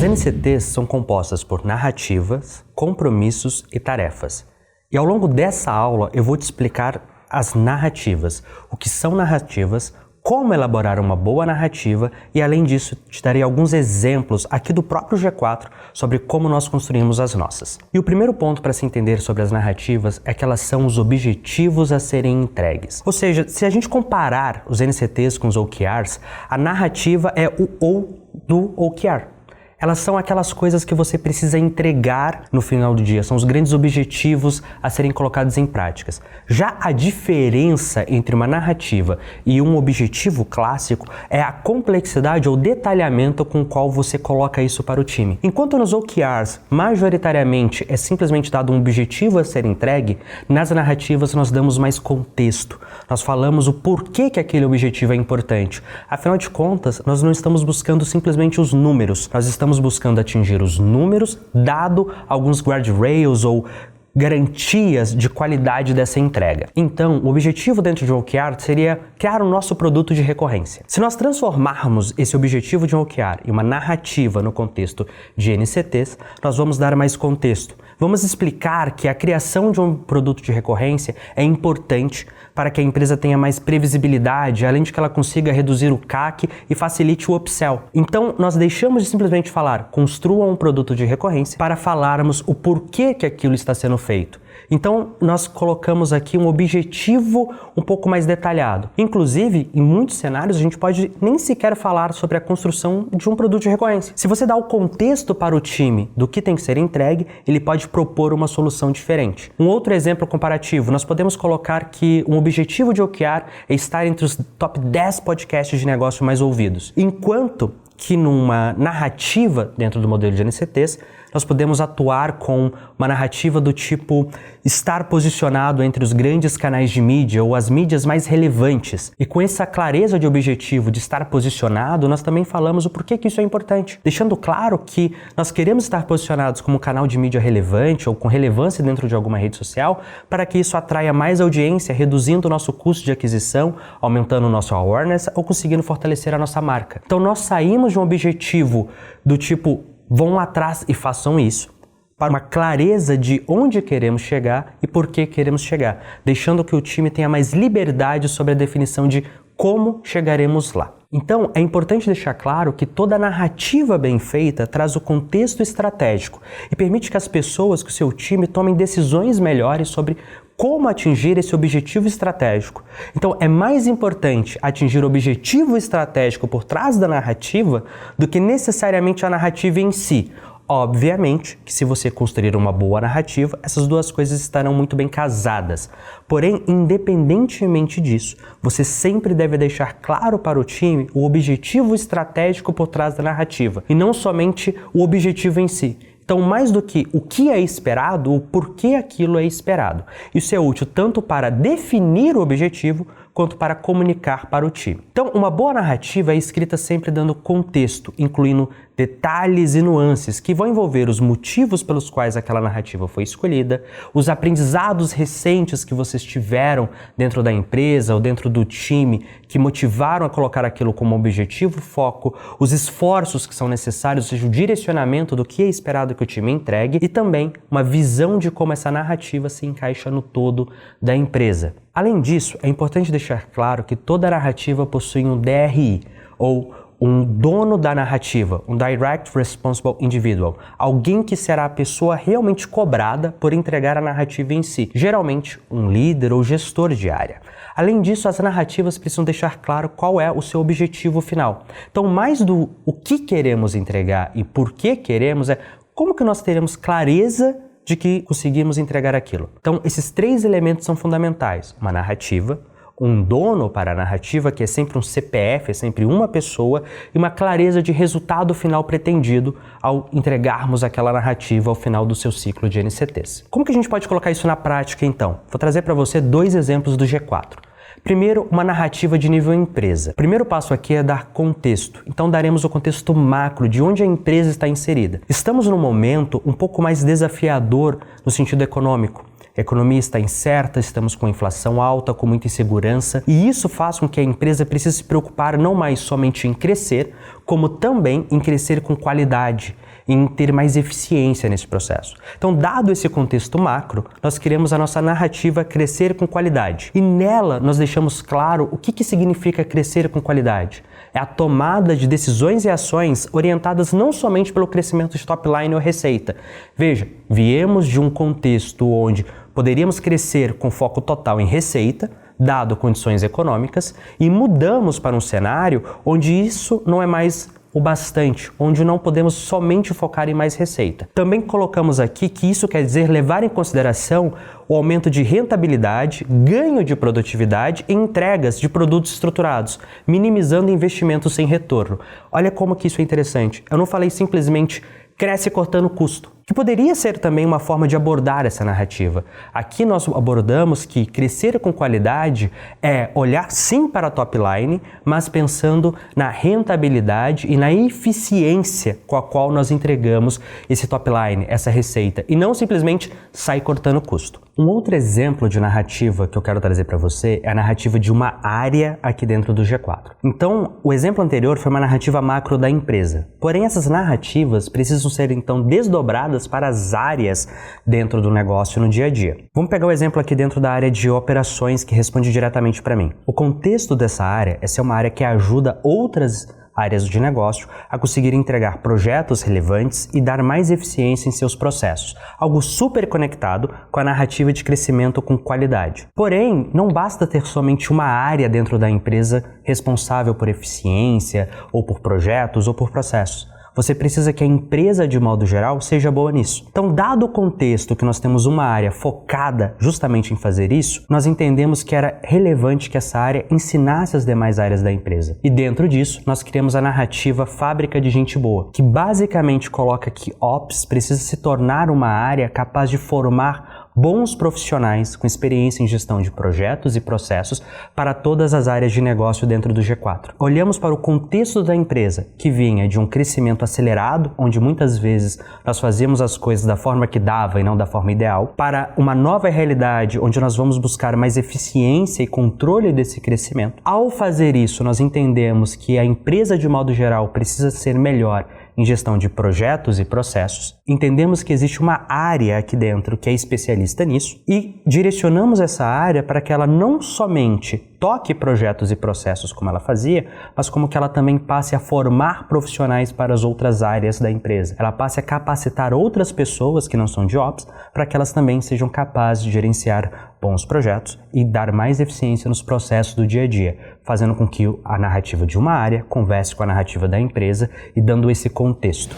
As NCTs são compostas por narrativas, compromissos e tarefas. E ao longo dessa aula eu vou te explicar as narrativas, o que são narrativas, como elaborar uma boa narrativa e, além disso, te darei alguns exemplos aqui do próprio G4 sobre como nós construímos as nossas. E o primeiro ponto para se entender sobre as narrativas é que elas são os objetivos a serem entregues. Ou seja, se a gente comparar os NCTs com os OKRs, a narrativa é o ou do OKR. Elas são aquelas coisas que você precisa entregar no final do dia, são os grandes objetivos a serem colocados em práticas. Já a diferença entre uma narrativa e um objetivo clássico é a complexidade ou detalhamento com o qual você coloca isso para o time. Enquanto nos OKRs, majoritariamente é simplesmente dado um objetivo a ser entregue, nas narrativas nós damos mais contexto. Nós falamos o porquê que aquele objetivo é importante. Afinal de contas, nós não estamos buscando simplesmente os números, nós estamos buscando atingir os números, dado alguns guardrails ou garantias de qualidade dessa entrega. Então, o objetivo dentro de um OKR seria criar o nosso produto de recorrência. Se nós transformarmos esse objetivo de um OKR em uma narrativa no contexto de NCTs, nós vamos dar mais contexto. Vamos explicar que a criação de um produto de recorrência é importante para que a empresa tenha mais previsibilidade, além de que ela consiga reduzir o CAC e facilite o upsell. Então, nós deixamos de simplesmente falar construa um produto de recorrência para falarmos o porquê que aquilo está sendo feito. Então, nós colocamos aqui um objetivo um pouco mais detalhado. Inclusive, em muitos cenários, a gente pode nem sequer falar sobre a construção de um produto de recorrência. Se você dá o contexto para o time do que tem que ser entregue, ele pode propor uma solução diferente. Um outro exemplo comparativo, nós podemos colocar que um objetivo de OKR é estar entre os top 10 podcasts de negócio mais ouvidos. Enquanto que numa narrativa dentro do modelo de NCTs, nós podemos atuar com uma narrativa do tipo estar posicionado entre os grandes canais de mídia ou as mídias mais relevantes. E com essa clareza de objetivo de estar posicionado, nós também falamos o porquê que isso é importante. Deixando claro que nós queremos estar posicionados como um canal de mídia relevante ou com relevância dentro de alguma rede social para que isso atraia mais audiência, reduzindo o nosso custo de aquisição, aumentando o nosso awareness ou conseguindo fortalecer a nossa marca. Então nós saímos de um objetivo do tipo vão atrás e façam isso, para uma clareza de onde queremos chegar e por que queremos chegar, deixando que o time tenha mais liberdade sobre a definição de como chegaremos lá. Então, é importante deixar claro que toda narrativa bem feita traz o contexto estratégico e permite que as pessoas, que o seu time, tomem decisões melhores sobre como atingir esse objetivo estratégico. Então, é mais importante atingir o objetivo estratégico por trás da narrativa do que necessariamente a narrativa em si. Obviamente que se você construir uma boa narrativa, essas duas coisas estarão muito bem casadas. Porém, independentemente disso, você sempre deve deixar claro para o time o objetivo estratégico por trás da narrativa e não somente o objetivo em si. Então, mais do que o que é esperado, o porquê aquilo é esperado. Isso é útil tanto para definir o objetivo quanto para comunicar para o time. Então, uma boa narrativa é escrita sempre dando contexto, incluindo detalhes e nuances que vão envolver os motivos pelos quais aquela narrativa foi escolhida, os aprendizados recentes que vocês tiveram dentro da empresa ou dentro do time que motivaram a colocar aquilo como objetivo foco, os esforços que são necessários, ou seja, o direcionamento do que é esperado que o time entregue e também uma visão de como essa narrativa se encaixa no todo da empresa. Além disso, é importante deixar claro que toda narrativa possui um DRI, ou um dono da narrativa, um Direct Responsible Individual, alguém que será a pessoa realmente cobrada por entregar a narrativa em si, geralmente um líder ou gestor de área. Além disso, as narrativas precisam deixar claro qual é o seu objetivo final. Então, mais do o que queremos entregar e por que queremos, é como que nós teremos clareza de que conseguimos entregar aquilo. Então, esses três elementos são fundamentais. Uma narrativa, um dono para a narrativa, que é sempre um CPF, é sempre uma pessoa, e uma clareza de resultado final pretendido ao entregarmos aquela narrativa ao final do seu ciclo de NCTs. Como que a gente pode colocar isso na prática, então? Vou trazer para você 2 exemplos do G4. Primeiro, uma narrativa de nível empresa. O primeiro passo aqui é dar contexto. Então, daremos o contexto macro de onde a empresa está inserida. Estamos num momento um pouco mais desafiador no sentido econômico. A economia está incerta, estamos com inflação alta, com muita insegurança, e isso faz com que a empresa precise se preocupar não mais somente em crescer, como também em crescer com qualidade. em ter mais eficiência nesse processo. Então, dado esse contexto macro, nós criamos a nossa narrativa Crescer com Qualidade. E nela nós deixamos claro o que significa crescer com qualidade. É a tomada de decisões e ações orientadas não somente pelo crescimento de top line ou receita. Veja, viemos de um contexto onde poderíamos crescer com foco total em receita, dado condições econômicas, e mudamos para um cenário onde isso não é mais o bastante, onde não podemos somente focar em mais receita. Também colocamos aqui que isso quer dizer levar em consideração o aumento de rentabilidade, ganho de produtividade e entregas de produtos estruturados, minimizando investimentos sem retorno. Olha como que isso é interessante. Eu não falei simplesmente cresce cortando custo, que poderia ser também uma forma de abordar essa narrativa. Aqui nós abordamos que crescer com qualidade é olhar sim para a top line, mas pensando na rentabilidade e na eficiência com a qual nós entregamos esse top line, essa receita, e não simplesmente sair cortando custo. Um outro exemplo de narrativa que eu quero trazer para você é a narrativa de uma área aqui dentro do G4. Então, o exemplo anterior foi uma narrativa macro da empresa. Porém, essas narrativas precisam ser então desdobradas para as áreas dentro do negócio no dia a dia. Vamos pegar o exemplo aqui dentro da área de operações que responde diretamente para mim. O contexto dessa área é ser uma área que ajuda outras áreas de negócio a conseguir entregar projetos relevantes e dar mais eficiência em seus processos, algo super conectado com a narrativa de crescimento com qualidade. Porém, não basta ter somente uma área dentro da empresa responsável por eficiência, ou por projetos, ou por processos. Você precisa que a empresa, de modo geral, seja boa nisso. Então, dado o contexto que nós temos uma área focada justamente em fazer isso, nós entendemos que era relevante que essa área ensinasse as demais áreas da empresa. E dentro disso, nós criamos a narrativa Fábrica de Gente Boa, que basicamente coloca que Ops precisa se tornar uma área capaz de formar bons profissionais com experiência em gestão de projetos e processos para todas as áreas de negócio dentro do G4. Olhamos para o contexto da empresa, que vinha de um crescimento acelerado, onde muitas vezes nós fazíamos as coisas da forma que dava e não da forma ideal, para uma nova realidade, onde nós vamos buscar mais eficiência e controle desse crescimento. Ao fazer isso, nós entendemos que a empresa, de modo geral, precisa ser melhor em gestão de projetos e processos. Entendemos que existe uma área aqui dentro que é especialista nisso e direcionamos essa área para que ela não somente toque projetos e processos como ela fazia, mas como que ela também passe a formar profissionais para as outras áreas da empresa. Ela passe a capacitar outras pessoas que não são de Ops para que elas também sejam capazes de gerenciar bons projetos e dar mais eficiência nos processos do dia a dia, fazendo com que a narrativa de uma área converse com a narrativa da empresa e dando esse contexto.